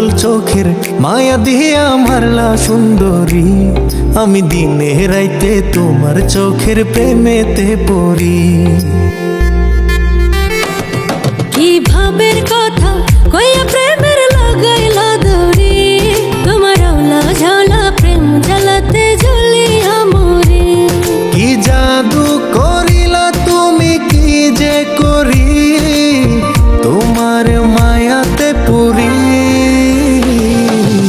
কাজল চোখের মায়া দিয়া মারলা সুন্দরী, আমি দিনে রাইতে তোমার চোখের প্রেমেতে পড়ি। কি ভাবের কথা কইয়া প্রেমের লাগাইলা দড়ি, তোমার আওলা ঝালা প্রেম জ্বালাতে জ্বলিয়া মরি। কি জাদু করিলা তুমি, কি যে করি তোমার মায়াতে পড়ি।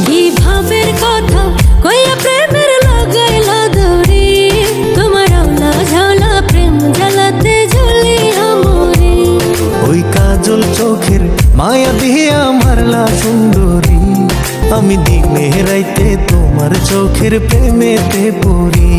কি ভাবের কথা কইয়া প্রেমের লাগাইলা দড়ি, তোমার আওলা ঝালা প্রেম জ্বালাতে জ্বলিয়া মরি। ওই কাজল চোখের মায়া দিয়া মারলা সুন্দরী, আমি দিনে রাইতে তোমার চোখের প্রেমেতে পড়ি।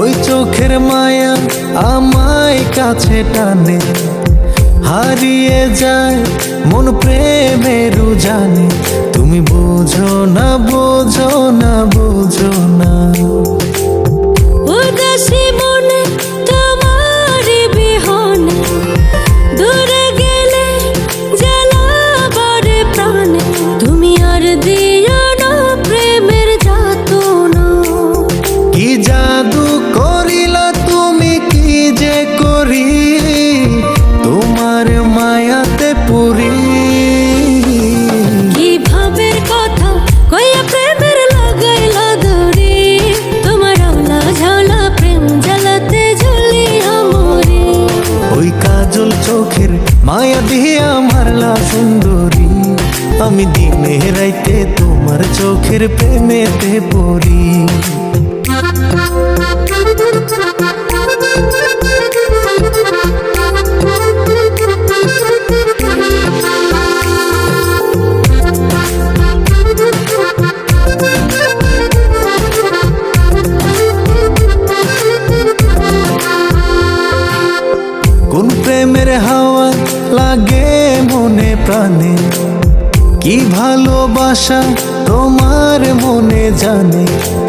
ওই চোখের মায়া আমায় কাছে টানে, হারিয়ে যায় মন প্রেমের জানে। তুমি বোঝো না, বোঝো না, বোঝো না। উদাসী মনে তোমারি বিহনে, দূরে গেলে জ্বালা বাড়ে প্রাণে। তুমি আর দিও না প্রেমের যাতনা। কি জাদু করিলা তুমি, কি যে করি তোমার মায়াতে পড়ি। কি ভাবের কথা কইয়া প্রেমের লাগাইলা দড়ি, তোমার আওলা ঝালা প্রেম জ্বালাতে জ্বলিয়া মরি। ওই কাজল চোখের মায়া দিয়া মারলা সুন্দরী, আমি দিনে রাইতে তোমার চোখের প্রেমেতে পড়ি। কোন প্রেমের হাওয়া লাগে মনে প্রাণে, কি ভালোবাসা তোমার মনে জানে।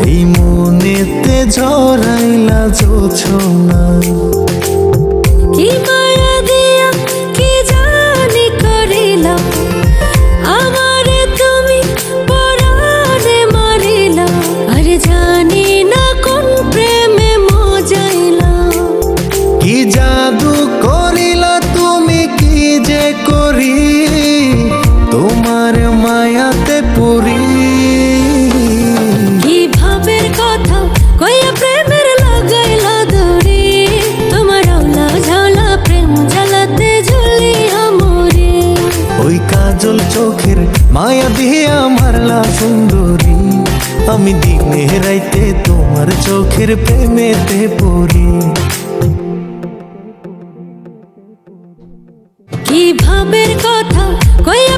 এই মনেতে ঝরাইলা জোছনা, কি মায়া দিয়া কি জানি করিলা, আমারে তুমি পরাণে মারিলা। আর জানি না কোন প্রেমে মজাইলা। কি জাদু করিলা তুমি, কি যে করি তোমার মায়াতে পড়ি। কি ভাবের কথা কইয়া প্রেমের লাগাইলা দড়ি, তোমার আওলা ঝালা প্রেম জ্বালাতে জ্বলিয়া মরি। ওই কাজল চোখের মায়া দিয়া মারলা সুন্দরী, আমি দিনে রাইতে তোমার চোখের প্রেমেতে পড়ি। কি ভাবের কথা কইয়া